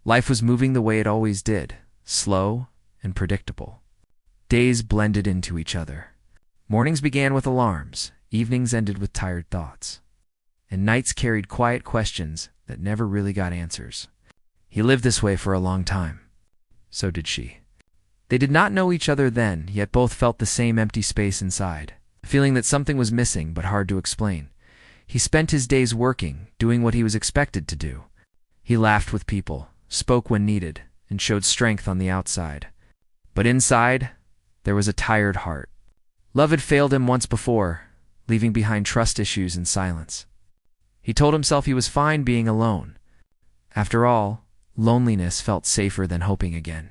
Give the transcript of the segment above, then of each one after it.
Life was moving the way it always did, slow and predictable. Days blended into each other. Mornings began with alarms, evenings ended with tired thoughts, and nights carried quiet questions that never really got answers. He lived this way for a long time. So did she. They did not know each other then, yet both felt the same empty space inside, a feeling that something was missing but hard to explain. He spent his days working, doing what he was expected to do. He laughed with people, spoke when needed, and showed strength on the outside. But inside, there was a tired heart. Love had failed him once before, leaving behind trust issues and silence. He told himself he was fine being alone. After all, loneliness felt safer than hoping again.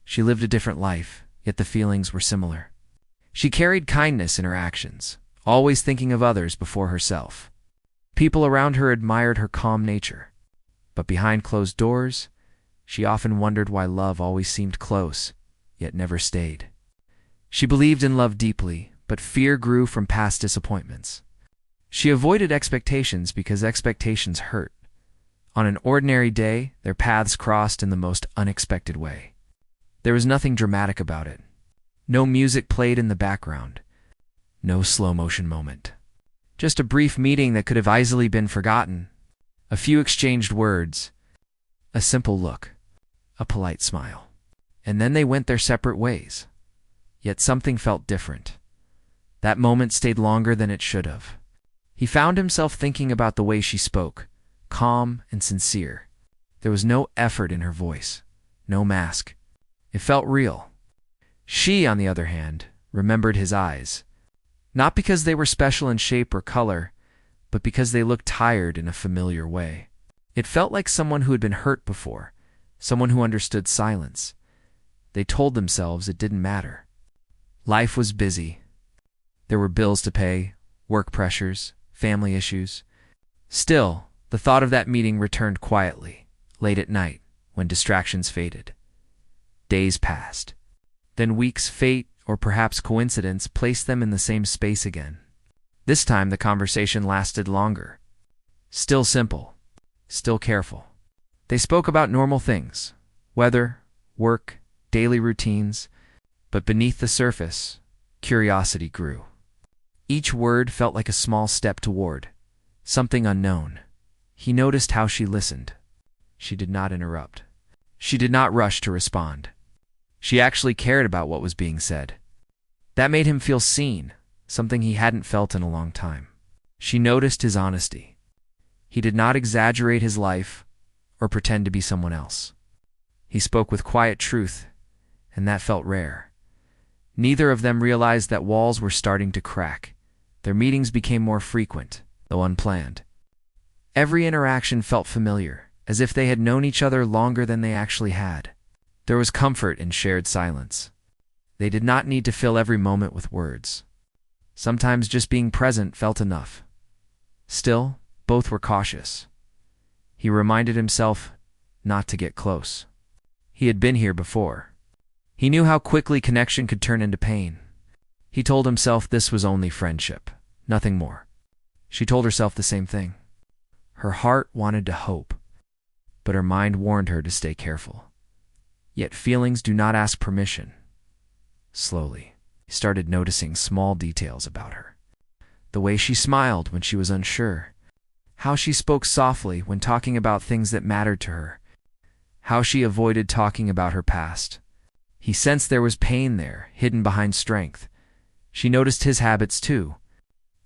She lived a different life, yet the feelings were similar. She carried kindness in her actions, always thinking of others before herself. People around her admired her calm nature. But behind closed doors, she often wondered why love always seemed close, yet never stayed. She believed in love deeply, but fear grew from past disappointments. She avoided expectations because expectations hurt. On an ordinary day, their paths crossed in the most unexpected way. There was nothing dramatic about it. No music played in the background. No slow-motion moment. Just a brief meeting that could have easily been forgotten. A few exchanged words. A simple look. A polite smile. And then they went their separate ways. Yet something felt different. That moment stayed longer than it should have. He found himself thinking about the way she spoke, calm and sincere. There was no effort in her voice, no mask. It felt real. She, on the other hand, remembered his eyes. Not because they were special in shape or color, but because they looked tired in a familiar way. It felt like someone who had been hurt before, someone who understood silence. They told themselves it didn't matter. Life was busy. There were bills to pay, work pressures, family issues. Still, the thought of that meeting returned quietly, late at night, when distractions faded. Days passed. Then weeks, fate, or perhaps coincidence placed them in the same space again. This time the conversation lasted longer. Still simple. Still careful. They spoke about normal things. Weather, work, daily routines. But beneath the surface, curiosity grew. Each word felt like a small step toward something unknown. He noticed how she listened. She did not interrupt. She did not rush to respond. She actually cared about what was being said. That made him feel seen, something he hadn't felt in a long time. She noticed his honesty. He did not exaggerate his life or pretend to be someone else. He spoke with quiet truth, and that felt rare. Neither of them realized that walls were starting to crack. Their meetings became more frequent, though unplanned. Every interaction felt familiar, as if they had known each other longer than they actually had. There was comfort in shared silence. They did not need to fill every moment with words. Sometimes just being present felt enough. Still, both were cautious. He reminded himself not to get close. He had been here before. He knew how quickly connection could turn into pain. He told himself this was only friendship, nothing more. She told herself the same thing. Her heart wanted to hope, but her mind warned her to stay careful. Yet feelings do not ask permission. Slowly, he started noticing small details about her. The way she smiled when she was unsure. How she spoke softly when talking about things that mattered to her. How she avoided talking about her past. He sensed there was pain there, hidden behind strength. She noticed his habits too.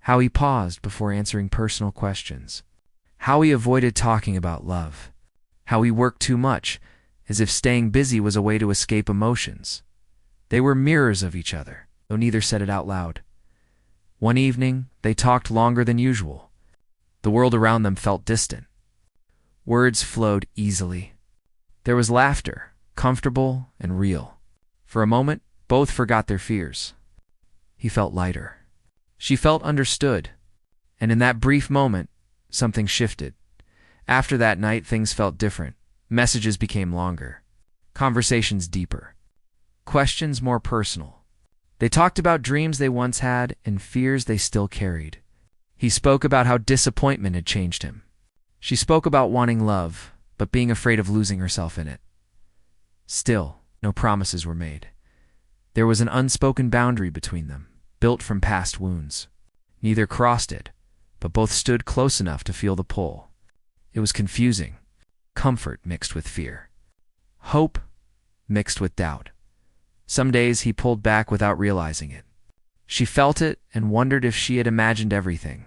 How he paused before answering personal questions. How he avoided talking about love. How he worked too much, as if staying busy was a way to escape emotions. They were mirrors of each other, though neither said it out loud. One evening, they talked longer than usual. The world around them felt distant. Words flowed easily. There was laughter, comfortable and real. For a moment, both forgot their fears. He felt lighter. She felt understood. And in that brief moment, something shifted. After that night, things felt different. Messages became longer. Conversations deeper. Questions more personal. They talked about dreams they once had and fears they still carried. He spoke about how disappointment had changed him. She spoke about wanting love, but being afraid of losing herself in it. Still, no promises were made. There was an unspoken boundary between them, built from past wounds. Neither crossed it, but both stood close enough to feel the pull. It was confusing, comfort mixed with fear, hope mixed with doubt. Some days he pulled back without realizing it. She felt it and wondered if she had imagined everything.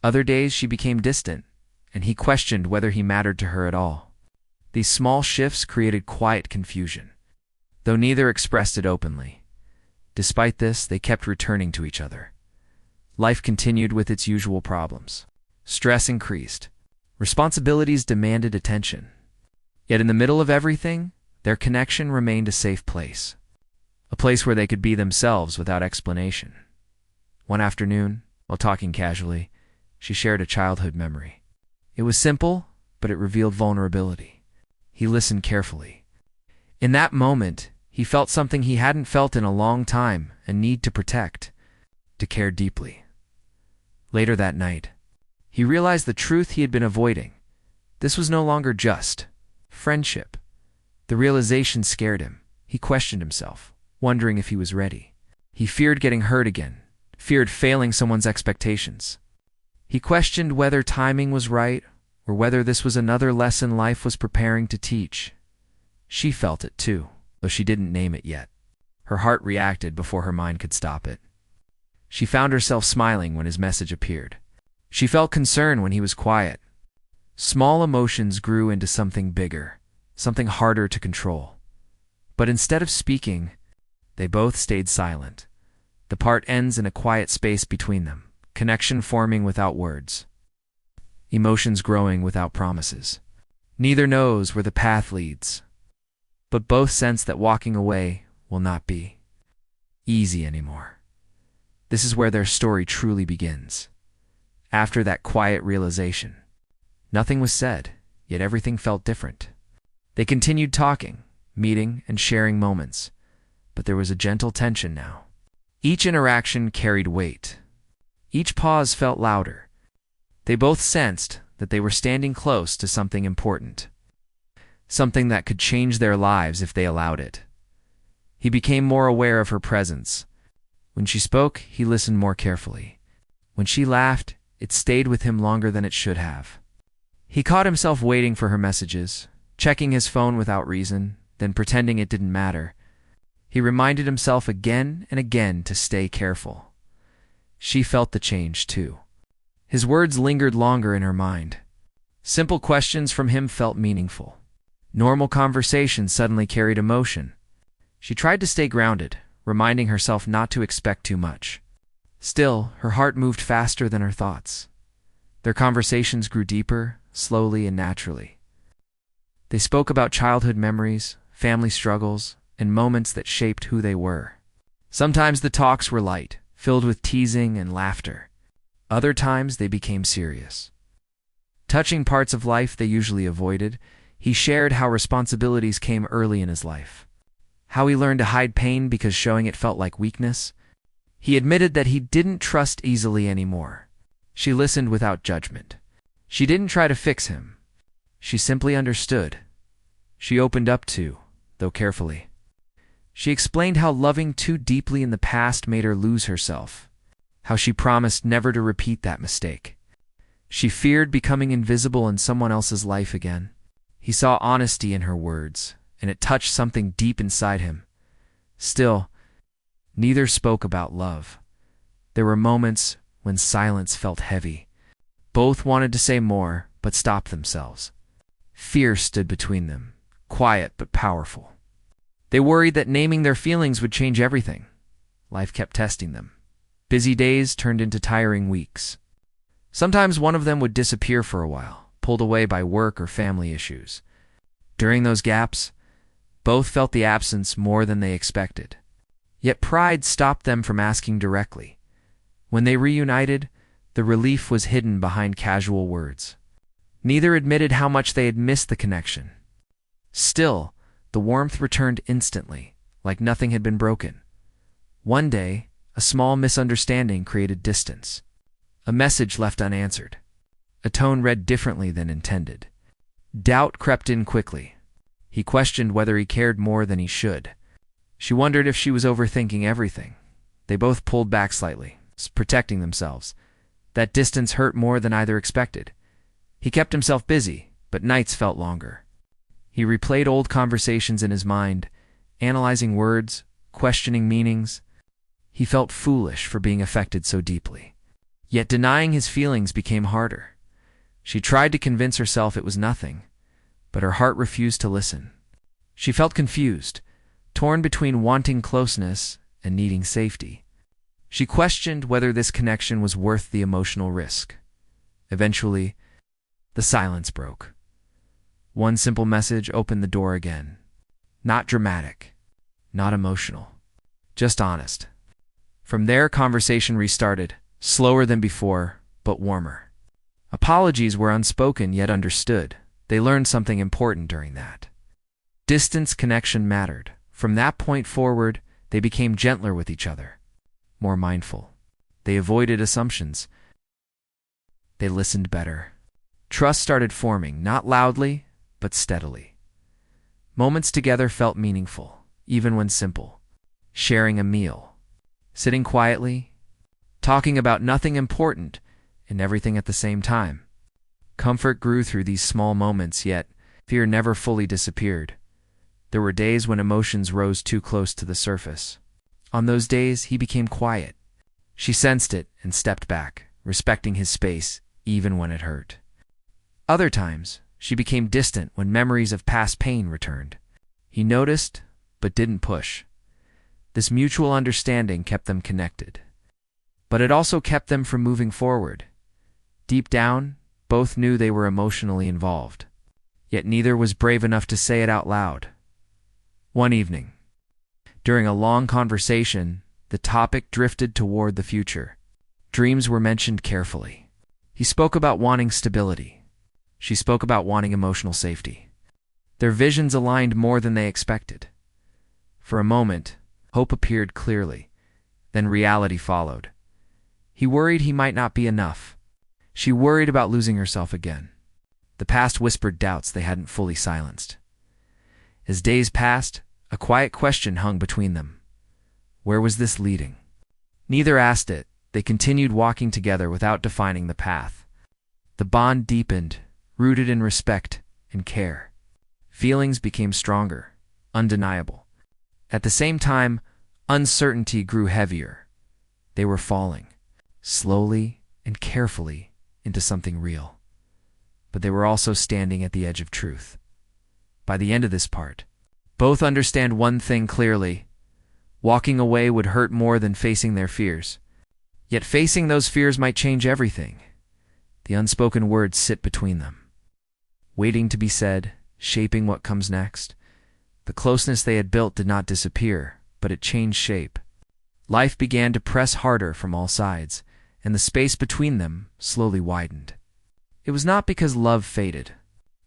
Other days she became distant, and he questioned whether he mattered to her at all. These small shifts created quiet confusion, though neither expressed it openly. Despite this, they kept returning to each other. Life continued with its usual problems. Stress increased. Responsibilities demanded attention. Yet in the middle of everything, their connection remained a safe place. A place where they could be themselves without explanation. One afternoon, while talking casually, she shared a childhood memory. It was simple, but it revealed vulnerability. He listened carefully. In that moment, he felt something he hadn't felt in a long time, a need to protect, to care deeply. Later that night, he realized the truth he had been avoiding. This was no longer just friendship. The realization scared him. He questioned himself, wondering if he was ready. He feared getting hurt again, feared failing someone's expectations. He questioned whether timing was right or whether this was another lesson life was preparing to teach. She felt it too, though she didn't name it yet. Her heart reacted before her mind could stop it. She found herself smiling when his message appeared. She felt concern when he was quiet. Small emotions grew into something bigger, something harder to control. But instead of speaking, they both stayed silent. The part ends in a quiet space between them, connection forming without words, emotions growing without promises. Neither knows where the path leads, but both sense that walking away will not be easy anymore. This is where their story truly begins. After that quiet realization, nothing was said, yet everything felt different. They continued talking, meeting, and sharing moments, but there was a gentle tension now. Each interaction carried weight. Each pause felt louder. They both sensed that they were standing close to something important, something that could change their lives if they allowed it. He became more aware of her presence. When she spoke, he listened more carefully. When she laughed, it stayed with him longer than it should have. He caught himself waiting for her messages, checking his phone without reason, then pretending it didn't matter. He reminded himself again and again to stay careful. She felt the change too. His words lingered longer in her mind. Simple questions from him felt meaningful. Normal conversations suddenly carried emotion. She tried to stay grounded, reminding herself not to expect too much. Still, her heart moved faster than her thoughts. Their conversations grew deeper, slowly and naturally. They spoke about childhood memories, family struggles, and moments that shaped who they were. Sometimes the talks were light, filled with teasing and laughter. Other times they became serious. Touching parts of life they usually avoided, he shared how responsibilities came early in his life. How he learned to hide pain because showing it felt like weakness. He admitted that he didn't trust easily anymore. She listened without judgment. She didn't try to fix him. She simply understood. She opened up too, though carefully. She explained how loving too deeply in the past made her lose herself, how she promised never to repeat that mistake. She feared becoming invisible in someone else's life again. He saw honesty in her words, and it touched something deep inside him. Still, neither spoke about love. There were moments when silence felt heavy. Both wanted to say more, but stopped themselves. Fear stood between them, quiet but powerful. They worried that naming their feelings would change everything. Life kept testing them. Busy days turned into tiring weeks. Sometimes one of them would disappear for a while, pulled away by work or family issues. During those gaps, both felt the absence more than they expected. Yet pride stopped them from asking directly. When they reunited, the relief was hidden behind casual words. Neither admitted how much they had missed the connection. Still, the warmth returned instantly, like nothing had been broken. One day, a small misunderstanding created distance. A message left unanswered. A tone read differently than intended. Doubt crept in quickly. He questioned whether he cared more than he should. She wondered if she was overthinking everything. They both pulled back slightly, protecting themselves. That distance hurt more than either expected. He kept himself busy, but nights felt longer. He replayed old conversations in his mind, analyzing words, questioning meanings. He felt foolish for being affected so deeply. Yet denying his feelings became harder. She tried to convince herself it was nothing, but her heart refused to listen. She felt confused, torn between wanting closeness and needing safety. She questioned whether this connection was worth the emotional risk. Eventually, the silence broke. One simple message opened the door again. Not dramatic, not emotional, just honest. From there, conversation restarted, slower than before, but warmer. Apologies were unspoken yet understood. They learned something important during that. Distance connection mattered. From that point forward, they became gentler with each other, more mindful. They avoided assumptions. They listened better. Trust started forming, not loudly, but steadily. Moments together felt meaningful, even when simple. Sharing a meal, sitting quietly, talking about nothing important and everything at the same time. Comfort grew through these small moments, yet fear never fully disappeared. There were days when emotions rose too close to the surface. On those days, he became quiet. She sensed it and stepped back, respecting his space, even when it hurt. Other times, she became distant when memories of past pain returned. He noticed, but didn't push. This mutual understanding kept them connected. But it also kept them from moving forward. Deep down, both knew they were emotionally involved. Yet neither was brave enough to say it out loud. One evening, during a long conversation, the topic drifted toward the future. Dreams were mentioned carefully. He spoke about wanting stability. She spoke about wanting emotional safety. Their visions aligned more than they expected. For a moment, hope appeared clearly. Then reality followed. He worried he might not be enough. She worried about losing herself again. The past whispered doubts they hadn't fully silenced. As days passed, a quiet question hung between them. Where was this leading? Neither asked it. They continued walking together without defining the path. The bond deepened, rooted in respect and care. Feelings became stronger, undeniable. At the same time, uncertainty grew heavier. They were falling, slowly and carefully, into something real. But they were also standing at the edge of truth. By the end of this part, both understand one thing clearly. Walking away would hurt more than facing their fears. Yet facing those fears might change everything. The unspoken words sit between them, waiting to be said, shaping what comes next. The closeness they had built did not disappear, but it changed shape. Life began to press harder from all sides, and the space between them slowly widened. It was not because love faded.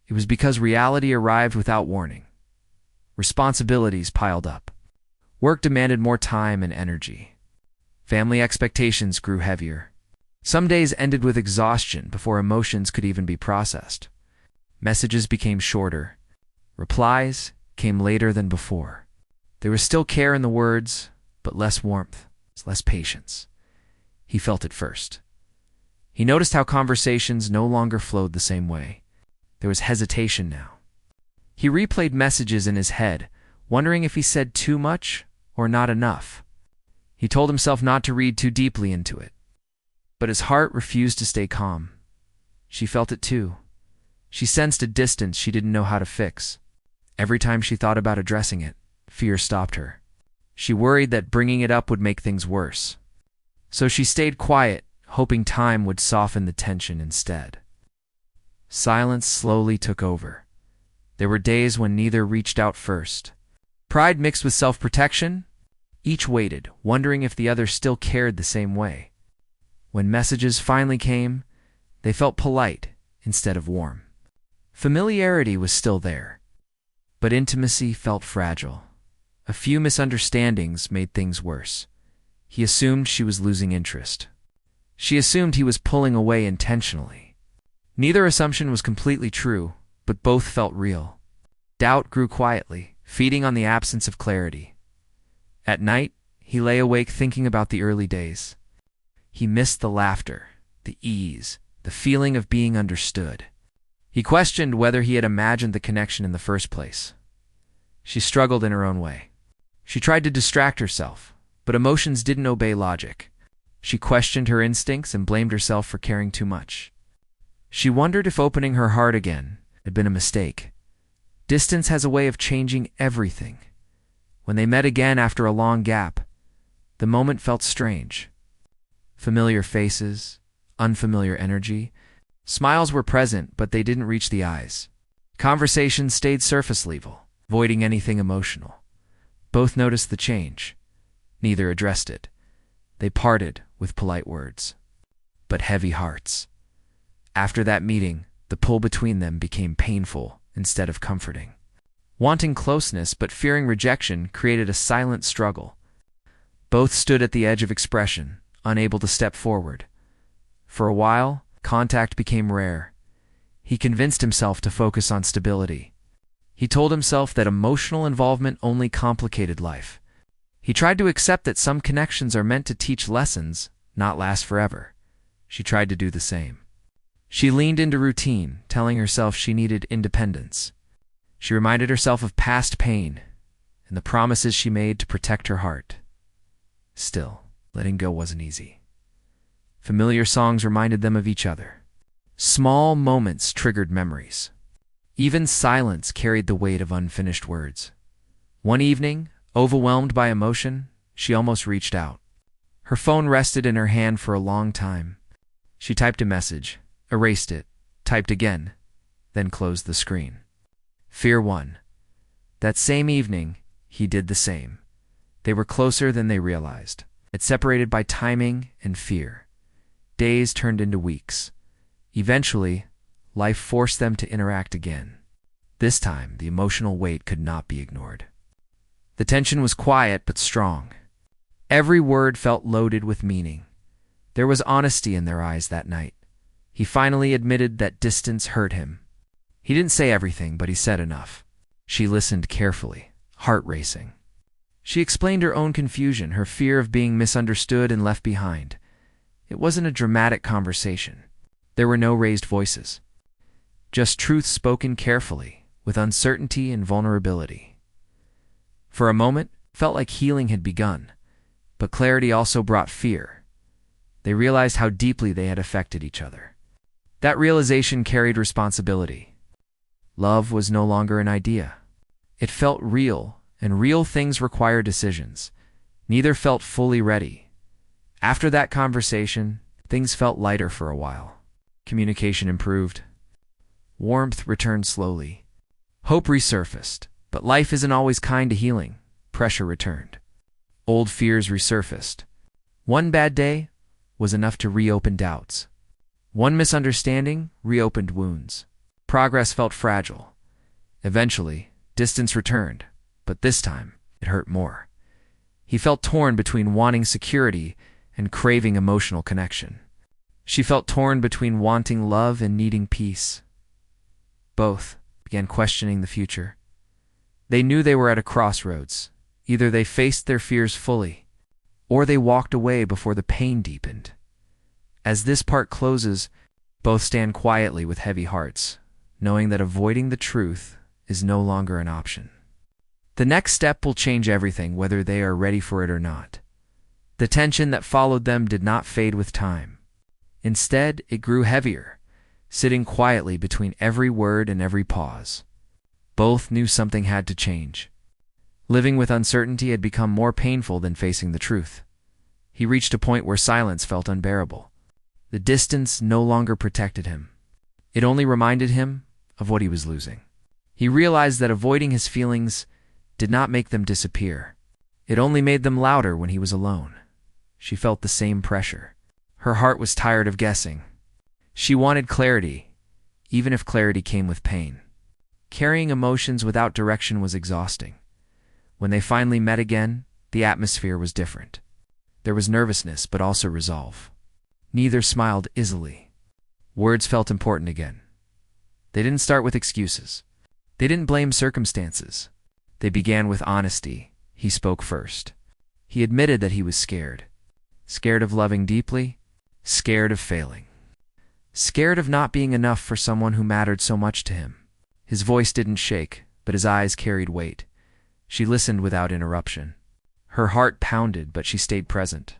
It was because reality arrived without warning. Responsibilities piled up. Work demanded more time and energy. Family expectations grew heavier. Some days ended with exhaustion before emotions could even be processed. Messages became shorter. Replies came later than before. There was still care in the words, but less warmth, less patience. He felt it first. He noticed how conversations no longer flowed the same way. There was hesitation now. He replayed messages in his head, wondering if he said too much or not enough. He told himself not to read too deeply into it. But his heart refused to stay calm. She felt it too. She sensed a distance she didn't know how to fix. Every time she thought about addressing it, fear stopped her. She worried that bringing it up would make things worse. So she stayed quiet, hoping time would soften the tension instead. Silence slowly took over. There were days when neither reached out first. Pride mixed with self-protection. Each waited, wondering if the other still cared the same way. When messages finally came, they felt polite instead of warm. Familiarity was still there, but intimacy felt fragile. A few misunderstandings made things worse. He assumed she was losing interest. She assumed he was pulling away intentionally. Neither assumption was completely true, but both felt real. Doubt grew quietly, feeding on the absence of clarity. At night, he lay awake thinking about the early days. He missed the laughter, the ease, the feeling of being understood. He questioned whether he had imagined the connection in the first place. She struggled in her own way. She tried to distract herself, but emotions didn't obey logic. She questioned her instincts and blamed herself for caring too much. She wondered if opening her heart again had been a mistake. Distance has a way of changing everything. When they met again after a long gap, the moment felt strange. Familiar faces, unfamiliar energy. Smiles were present, but they didn't reach the eyes. Conversations stayed surface level, avoiding anything emotional. Both noticed the change. Neither addressed it. They parted with polite words, but heavy hearts. After that meeting, the pull between them became painful instead of comforting. Wanting closeness but fearing rejection created a silent struggle. Both stood at the edge of expression, unable to step forward. For a while, contact became rare. He convinced himself to focus on stability. He told himself that emotional involvement only complicated life. He tried to accept that some connections are meant to teach lessons, not last forever. She tried to do the same. She leaned into routine, telling herself she needed independence. She reminded herself of past pain and the promises she made to protect her heart. Still, letting go wasn't easy. Familiar songs reminded them of each other. Small moments triggered memories. Even silence carried the weight of unfinished words. One evening, overwhelmed by emotion, she almost reached out. Her phone rested in her hand for a long time. She typed a message, erased it, typed again, then closed the screen. Fear won. That same evening, he did the same. They were closer than they realized, yet separated by timing and fear. Days turned into weeks. Eventually, life forced them to interact again. This time, the emotional weight could not be ignored. The tension was quiet but strong. Every word felt loaded with meaning. There was honesty in their eyes that night. He finally admitted that distance hurt him. He didn't say everything, but he said enough. She listened carefully, heart racing. She explained her own confusion, her fear of being misunderstood and left behind. It wasn't a dramatic conversation. There were no raised voices. Just truth spoken carefully, with uncertainty and vulnerability. For a moment, it felt like healing had begun, but clarity also brought fear. They realized how deeply they had affected each other. That realization carried responsibility. Love was no longer an idea. It felt real, and real things require decisions. Neither felt fully ready. After that conversation, things felt lighter for a while. Communication improved. Warmth returned slowly. Hope resurfaced, but life isn't always kind to healing. Pressure returned. Old fears resurfaced. One bad day was enough to reopen doubts. One misunderstanding reopened wounds. Progress felt fragile. Eventually, distance returned, but this time it hurt more. He felt torn between wanting security and craving emotional connection. She felt torn between wanting love and needing peace. Both began questioning the future. They knew they were at a crossroads. Either they faced their fears fully, or they walked away before the pain deepened. As this part closes, both stand quietly with heavy hearts, knowing that avoiding the truth is no longer an option. The next step will change everything, whether they are ready for it or not. The tension that followed them did not fade with time. Instead, it grew heavier, sitting quietly between every word and every pause. Both knew something had to change. Living with uncertainty had become more painful than facing the truth. He reached a point where silence felt unbearable. The distance no longer protected him. It only reminded him of what he was losing. He realized that avoiding his feelings did not make them disappear. It only made them louder when he was alone. She felt the same pressure. Her heart was tired of guessing. She wanted clarity, even if clarity came with pain. Carrying emotions without direction was exhausting. When they finally met again, the atmosphere was different. There was nervousness, but also resolve. Neither smiled easily. Words felt important again. They didn't start with excuses. They didn't blame circumstances. They began with honesty. He spoke first. He admitted that he was scared. Scared of loving deeply, scared of failing. Scared of not being enough for someone who mattered so much to him. His voice didn't shake, but his eyes carried weight. She listened without interruption. Her heart pounded, but she stayed present.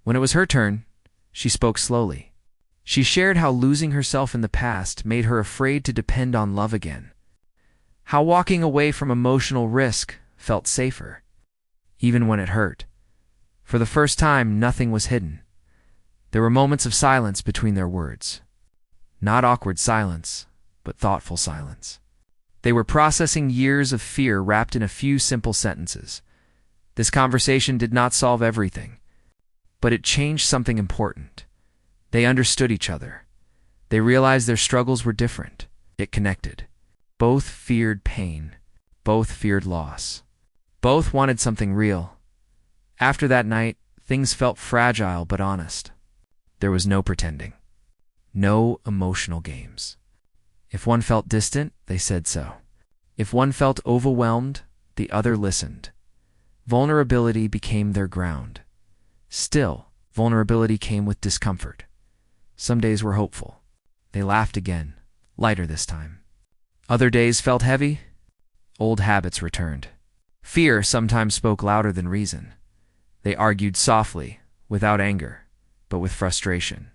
When it was her turn, she spoke slowly. She shared how losing herself in the past made her afraid to depend on love again. How walking away from emotional risk felt safer, even when it hurt. For the first time, nothing was hidden. There were moments of silence between their words. Not awkward silence, but thoughtful silence. They were processing years of fear wrapped in a few simple sentences. This conversation did not solve everything, but it changed something important. They understood each other. They realized their struggles were different. It connected. Both feared pain. Both feared loss. Both wanted something real. After that night, things felt fragile but honest. There was no pretending. No emotional games. If one felt distant, they said so. If one felt overwhelmed, the other listened. Vulnerability became their ground. Still, vulnerability came with discomfort. Some days were hopeful. They laughed again, lighter this time. Other days felt heavy. Old habits returned. Fear sometimes spoke louder than reason. They argued softly, without anger, but with frustration.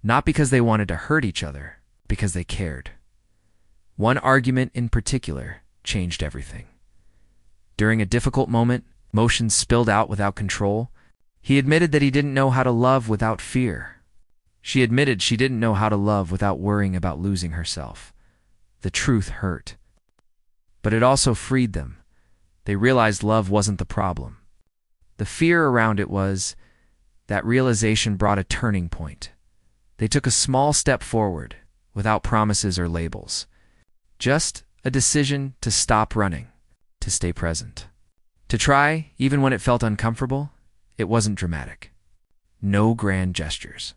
Not because they wanted to hurt each other, because they cared. One argument in particular changed everything. During a difficult moment, emotions spilled out without control. He admitted that he didn't know how to love without fear. She admitted she didn't know how to love without worrying about losing herself. The truth hurt. But it also freed them. They realized love wasn't the problem. The fear around it was. That realization brought a turning point. They took a small step forward, without promises or labels. Just a decision to stop running, to stay present. To try, even when it felt uncomfortable. It wasn't dramatic. No grand gestures.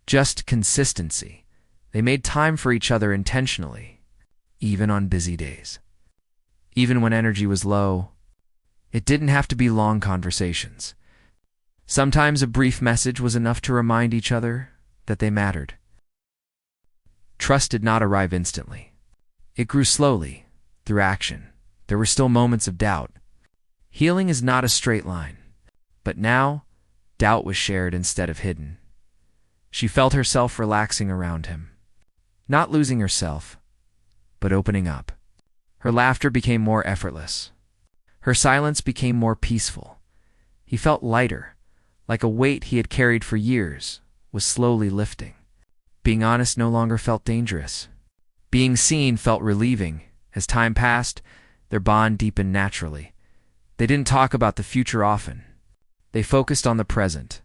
Just consistency. They made time for each other intentionally, even on busy days. Even when energy was low, it didn't have to be long conversations. Sometimes a brief message was enough to remind each other that they mattered. Trust did not arrive instantly. It grew slowly, through action. There were still moments of doubt. Healing is not a straight line. But now, doubt was shared instead of hidden. She felt herself relaxing around him. Not losing herself, but opening up. Her laughter became more effortless. Her silence became more peaceful. He felt lighter, like a weight he had carried for years was slowly lifting. Being honest no longer felt dangerous. Being seen felt relieving. As time passed, their bond deepened naturally. They didn't talk about the future often. They focused on the present.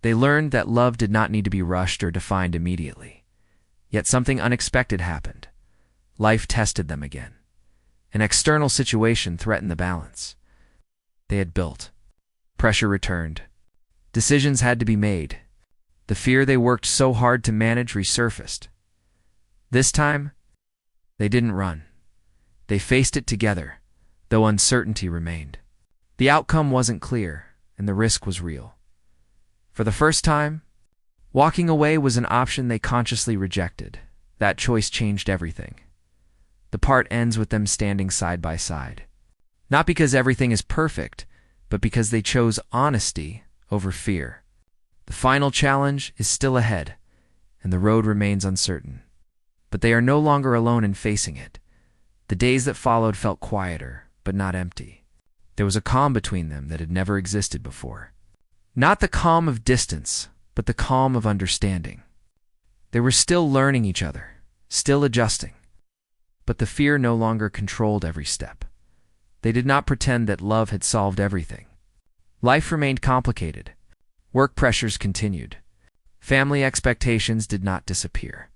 They learned that love did not need to be rushed or defined immediately. Yet something unexpected happened. Life tested them again. An external situation threatened the balance they had built. Pressure returned. Decisions had to be made. The fear they worked so hard to manage resurfaced. This time, they didn't run. They faced it together, though uncertainty remained. The outcome wasn't clear, and the risk was real. For the first time, walking away was an option they consciously rejected. That choice changed everything. The part ends with them standing side by side. Not because everything is perfect, but because they chose honesty over fear. The final challenge is still ahead, and the road remains uncertain. But they are no longer alone in facing it. The days that followed felt quieter, but not empty. There was a calm between them that had never existed before. Not the calm of distance, but the calm of understanding. They were still learning each other, still adjusting. But the fear no longer controlled every step. They did not pretend that love had solved everything. Life remained complicated. Work pressures continued. Family expectations did not disappear.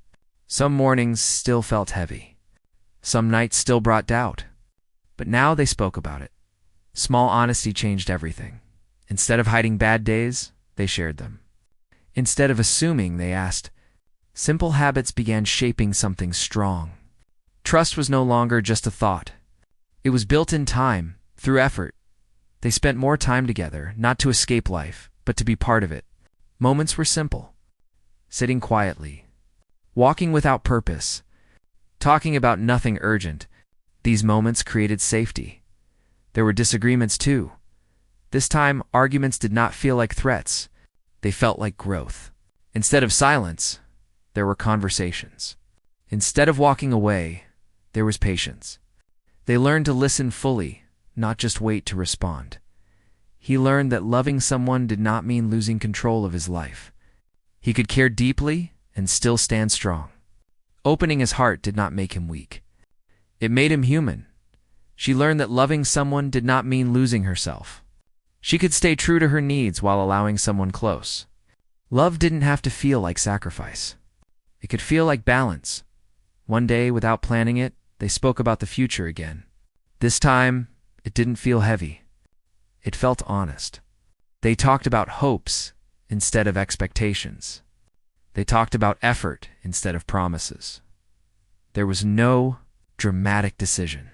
Some mornings still felt heavy. Some nights still brought doubt. But now they spoke about it. Small honesty changed everything. Instead of hiding bad days, they shared them. Instead of assuming, they asked, Simple habits began shaping something strong. Trust was no longer just a thought. It was built in time, through effort. They spent more time together, not to escape life, but to be part of it. Moments were simple. Sitting quietly, walking without purpose, talking about nothing urgent. These moments created safety. There were disagreements too. This time, arguments did not feel like threats. They felt like growth. Instead of silence, there were conversations. Instead of walking away, there was patience. They learned to listen fully, not just wait to respond. He learned that loving someone did not mean losing control of his life. He could care deeply and still stand strong. Opening his heart did not make him weak. It made him human. She learned that loving someone did not mean losing herself. She could stay true to her needs while allowing someone close. Love didn't have to feel like sacrifice. It could feel like balance. One day, without planning it, they spoke about the future again. This time, it didn't feel heavy. It felt honest. They talked about hopes instead of expectations. They talked about effort instead of promises. There was no dramatic decision,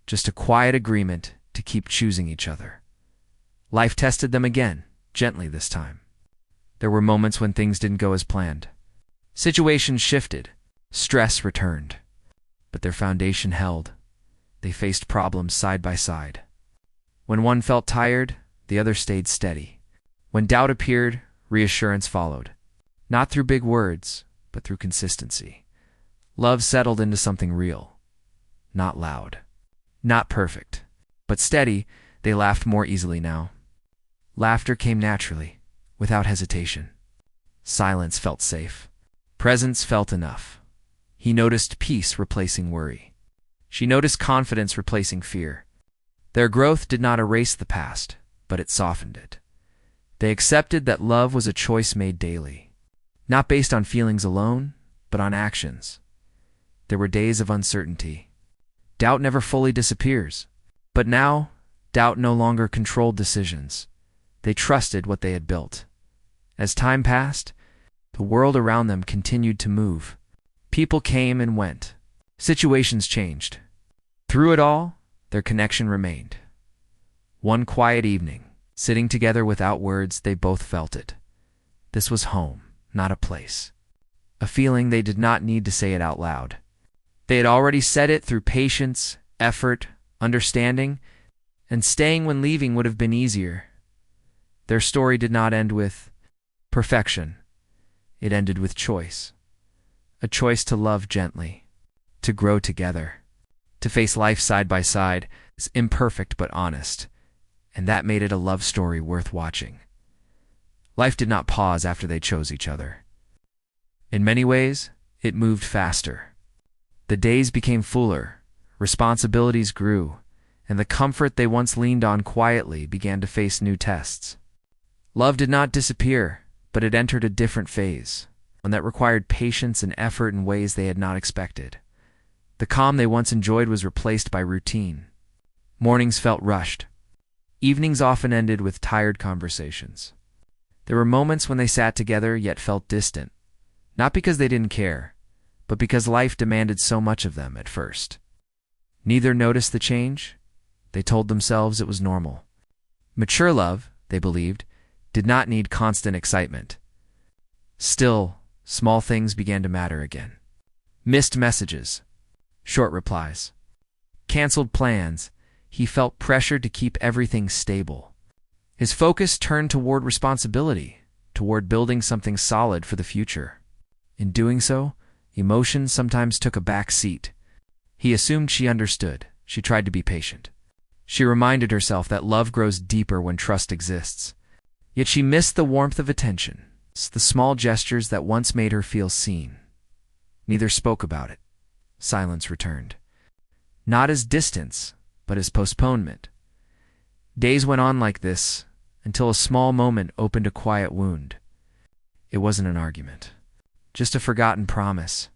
just a quiet agreement to keep choosing each other. Life tested them again, gently this time. There were moments when things didn't go as planned. Situations shifted, stress returned, but their foundation held. They faced problems side by side. When one felt tired, the other stayed steady. When doubt appeared, reassurance followed. Not through big words, but through consistency. Love settled into something real. Not loud. Not perfect. But steady. They laughed more easily now. Laughter came naturally, without hesitation. Silence felt safe. Presence felt enough. He noticed peace replacing worry. She noticed confidence replacing fear. Their growth did not erase the past, but it softened it. They accepted that love was a choice made daily, not based on feelings alone, but on actions. There were days of uncertainty. Doubt never fully disappears. But now, doubt no longer controlled decisions. They trusted what they had built. As time passed, the world around them continued to move. People came and went. Situations changed. Through it all, their connection remained. One quiet evening, sitting together without words, they both felt it. This was home, not a place. A feeling they did not need to say it out loud. They had already said it through patience, effort, understanding, and staying when leaving would have been easier. Their story did not end with perfection. It ended with choice. A choice to love gently, to grow together, to face life side by side, as imperfect but honest, and that made it a love story worth watching. Life did not pause after they chose each other. In many ways, it moved faster. The days became fuller, responsibilities grew, and the comfort they once leaned on quietly began to face new tests. Love did not disappear, but it entered a different phase, one that required patience and effort in ways they had not expected. The calm they once enjoyed was replaced by routine. Mornings felt rushed. Evenings often ended with tired conversations. There were moments when they sat together yet felt distant, not because they didn't care, but because life demanded so much of them at first. Neither noticed the change. They told themselves it was normal. Mature love, they believed, did not need constant excitement. Still, small things began to matter again. Missed messages, short replies, canceled plans. He felt pressured to keep everything stable. His focus turned toward responsibility, toward building something solid for the future. In doing so, emotion sometimes took a back seat. He assumed she understood. She tried to be patient. She reminded herself that love grows deeper when trust exists. Yet she missed the warmth of attention, the small gestures that once made her feel seen. Neither spoke about it. Silence returned. Not as distance, but as postponement. Days went on like this, until a small moment opened a quiet wound. It wasn't an argument, just a forgotten promise,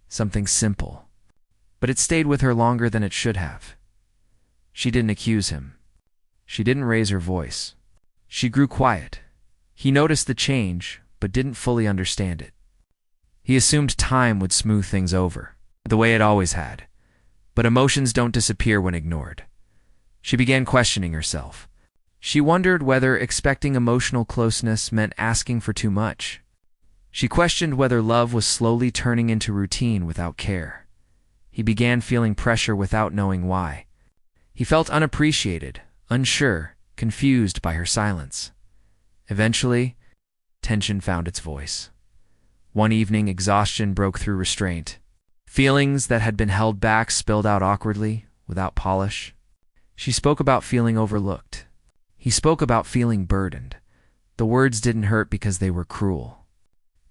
something simple. But it stayed with her longer than it should have. She didn't accuse him. She didn't raise her voice. She grew quiet. He noticed the change, but didn't fully understand it. He assumed time would smooth things over, the way it always had. But emotions don't disappear when ignored. She began questioning herself. She wondered whether expecting emotional closeness meant asking for too much. She questioned whether love was slowly turning into routine without care. He began feeling pressure without knowing why. He felt unappreciated, unsure, confused by her silence. Eventually, tension found its voice. One evening, exhaustion broke through restraint. Feelings that had been held back spilled out awkwardly, without polish. She spoke about feeling overlooked. He spoke about feeling burdened. The words didn't hurt because they were cruel.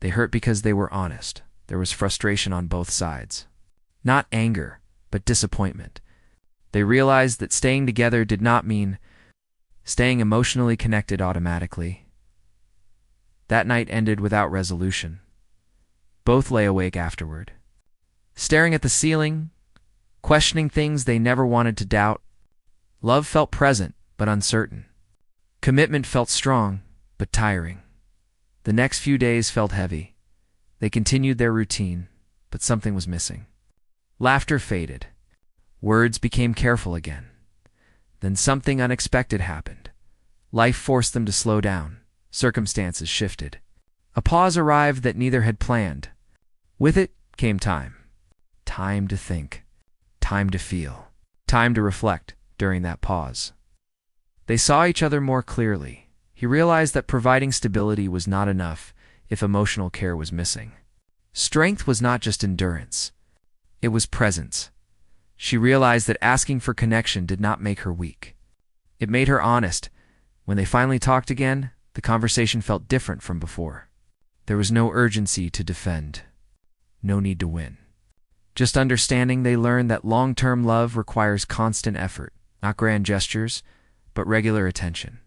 They hurt because they were honest. There was frustration on both sides. Not anger, but disappointment. They realized that staying together did not mean staying emotionally connected automatically. That night ended without resolution. Both lay awake afterward, staring at the ceiling, questioning things they never wanted to doubt. Love felt present, but uncertain. Commitment felt strong, but tiring. The next few days felt heavy. They continued their routine, but something was missing. Laughter faded. Words became careful again. Then something unexpected happened. Life forced them to slow down. Circumstances shifted. A pause arrived that neither had planned. With it came time. Time to think. Time to feel. Time to reflect during that pause. They saw each other more clearly. He realized that providing stability was not enough if emotional care was missing. Strength was not just endurance. It was presence. She realized that asking for connection did not make her weak. It made her honest. When they finally talked again, the conversation felt different from before. There was no urgency to defend. No need to win. Just understanding, they learned that long-term love requires constant effort, not grand gestures, but regular attention.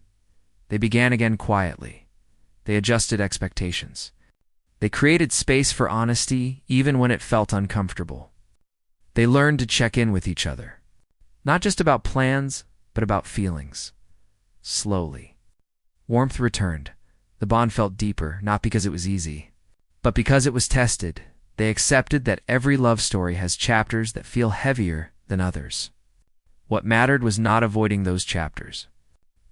They began again quietly. They adjusted expectations. They created space for honesty even when it felt uncomfortable. They learned to check in with each other. Not just about plans, but about feelings. Slowly. Warmth returned. The bond felt deeper, not because it was easy, but because it was tested. They accepted that every love story has chapters that feel heavier than others. What mattered was not avoiding those chapters,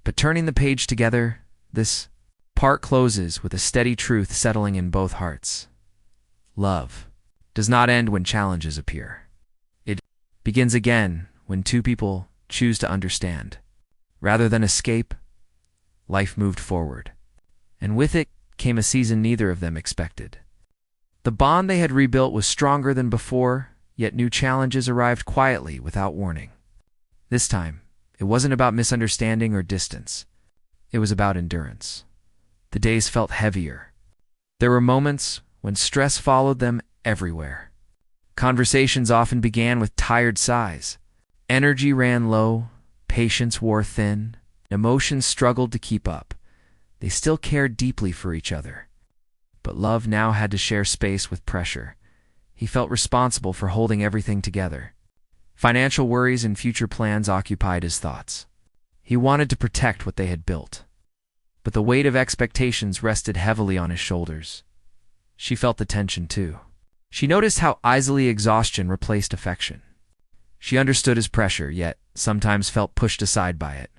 but turning the page together. This part closes with a steady truth settling in both hearts. Love does not end when challenges appear. It begins again when two people choose to understand. Rather than escape, life moved forward. And with it came a season neither of them expected. The bond they had rebuilt was stronger than before, yet new challenges arrived quietly without warning. This time, it wasn't about misunderstanding or distance. It was about endurance. The days felt heavier. There were moments when stress followed them everywhere. Conversations often began with tired sighs. Energy ran low, patience wore thin, emotions struggled to keep up. They still cared deeply for each other. But love now had to share space with pressure. He felt responsible for holding everything together. Financial worries and future plans occupied his thoughts. He wanted to protect what they had built. But the weight of expectations rested heavily on his shoulders. She felt the tension too. She noticed how easily exhaustion replaced affection. She understood his pressure, yet sometimes felt pushed aside by it.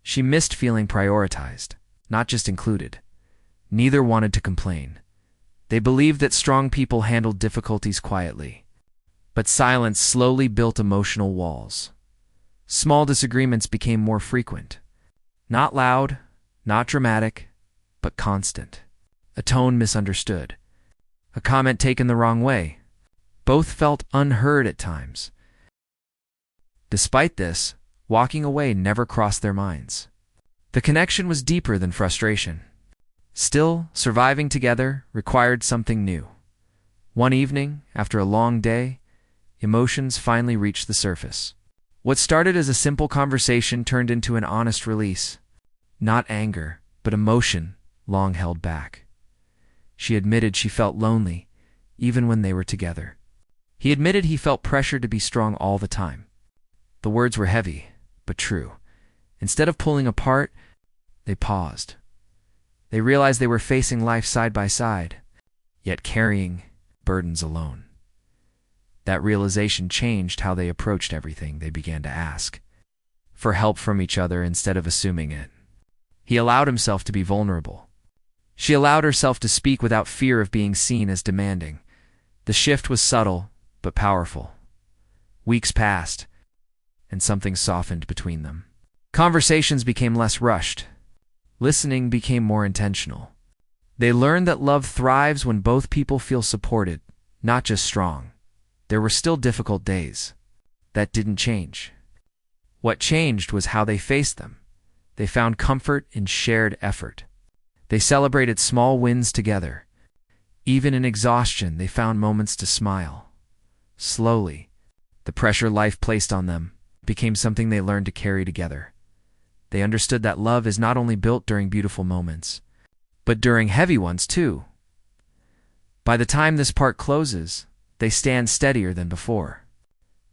She missed feeling prioritized, not just included. Neither wanted to complain. They believed that strong people handled difficulties quietly. But silence slowly built emotional walls. Small disagreements became more frequent. Not loud, not dramatic, but constant. A tone misunderstood. A comment taken the wrong way. Both felt unheard at times. Despite this, walking away never crossed their minds. The connection was deeper than frustration. Still, surviving together required something new. One evening, after a long day, emotions finally reached the surface. What started as a simple conversation turned into an honest release. Not anger, but emotion, long held back. She admitted she felt lonely, even when they were together. He admitted he felt pressure to be strong all the time. The words were heavy, but true. Instead of pulling apart, they paused. They realized they were facing life side by side, yet carrying burdens alone. That realization changed how they approached everything. They began to ask for help from each other instead of assuming it. He allowed himself to be vulnerable. She allowed herself to speak without fear of being seen as demanding. The shift was subtle, but powerful. Weeks passed, and something softened between them. Conversations became less rushed. Listening became more intentional. They learned that love thrives when both people feel supported, not just strong. There were still difficult days. That didn't change. What changed was how they faced them. They found comfort in shared effort. They celebrated small wins together. Even in exhaustion, they found moments to smile. Slowly, the pressure life placed on them became something they learned to carry together. They understood that love is not only built during beautiful moments, but during heavy ones too. By the time this part closes, they stand steadier than before.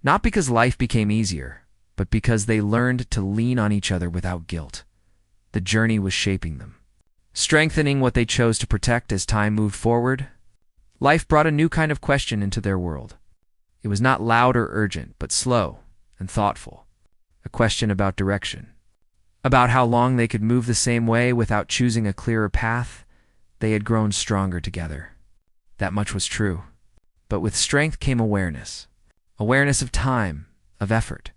Not because life became easier, but because they learned to lean on each other without guilt. The journey was shaping them, strengthening what they chose to protect as time moved forward. Life brought a new kind of question into their world. It was not loud or urgent, but slow and thoughtful. A question about direction. About how long they could move the same way without choosing a clearer path. They had grown stronger together. That much was true. But with strength came awareness. Awareness of time, of effort,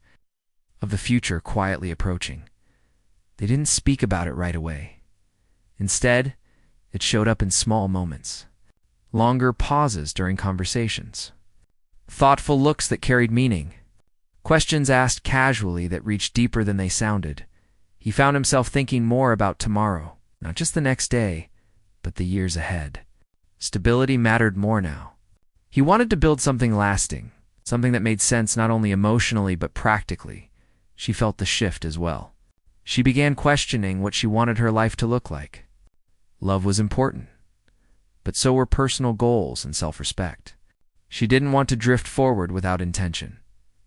of the future quietly approaching. They didn't speak about it right away. Instead, it showed up in small moments. Longer pauses during conversations. Thoughtful looks that carried meaning. Questions asked casually that reached deeper than they sounded. He found himself thinking more about tomorrow, not just the next day, but the years ahead. Stability mattered more now. He wanted to build something lasting, something that made sense not only emotionally but practically. She felt the shift as well. She began questioning what she wanted her life to look like. Love was important, but so were personal goals and self-respect. She didn't want to drift forward without intention.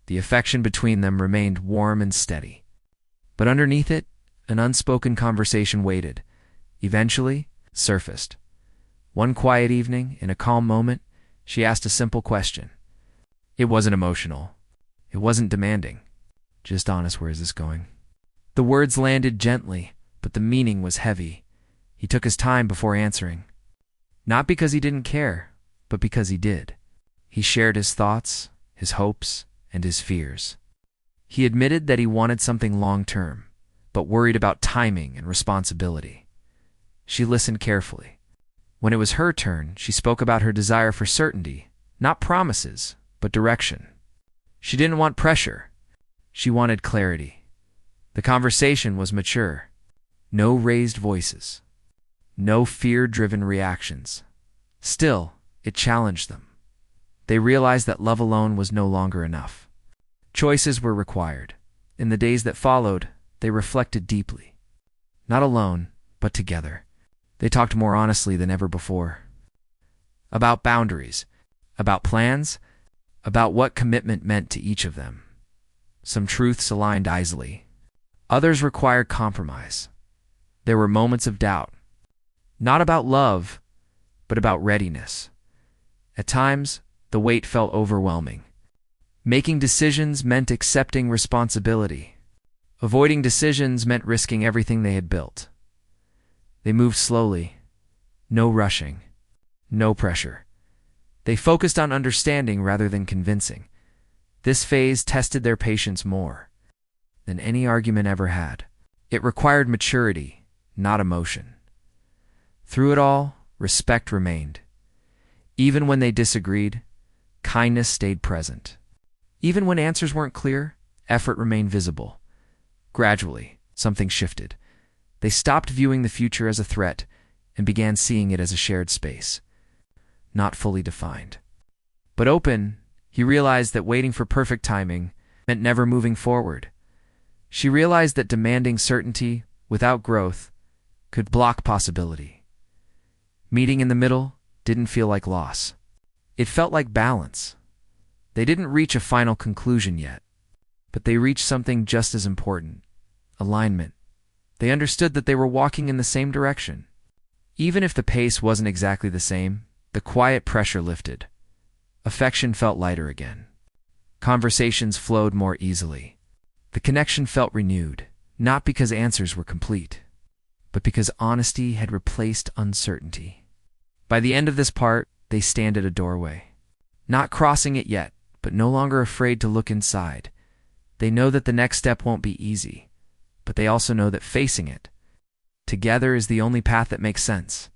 The affection between them remained warm and steady. But underneath it, an unspoken conversation waited. Eventually, surfaced. One quiet evening, in a calm moment, she asked a simple question. It wasn't emotional. It wasn't demanding. Just honest, where is this going? The words landed gently, but the meaning was heavy. He took his time before answering. Not because he didn't care, but because he did. He shared his thoughts, his hopes, and his fears. He admitted that he wanted something long-term, but worried about timing and responsibility. She listened carefully. When it was her turn, she spoke about her desire for certainty, not promises, but direction. She didn't want pressure. She wanted clarity. The conversation was mature. No raised voices. No fear-driven reactions. Still, it challenged them. They realized that love alone was no longer enough. Choices were required. In the days that followed, they reflected deeply. Not alone, but together. They talked more honestly than ever before. About boundaries, about plans, about what commitment meant to each of them. Some truths aligned easily. Others required compromise. There were moments of doubt. Not about love, but about readiness. At times, the weight felt overwhelming. Making decisions meant accepting responsibility. Avoiding decisions meant risking everything they had built. They moved slowly. No rushing. No pressure. They focused on understanding rather than convincing. This phase tested their patience more than any argument ever had. It required maturity, not emotion. Through it all, respect remained. Even when they disagreed, kindness stayed present. Even when answers weren't clear, effort remained visible. Gradually, something shifted. They stopped viewing the future as a threat and began seeing it as a shared space. Not fully defined, but open. He realized that waiting for perfect timing meant never moving forward. She realized that demanding certainty without growth could block possibility. Meeting in the middle didn't feel like loss. It felt like balance. They didn't reach a final conclusion yet, but they reached something just as important: alignment. They understood that they were walking in the same direction. Even if the pace wasn't exactly the same, the quiet pressure lifted. Affection felt lighter again. Conversations flowed more easily. The connection felt renewed, not because answers were complete, but because honesty had replaced uncertainty. By the end of this part, they stand at a doorway. Not crossing it yet, but no longer afraid to look inside. They know that the next step won't be easy, but they also know that facing it together is the only path that makes sense.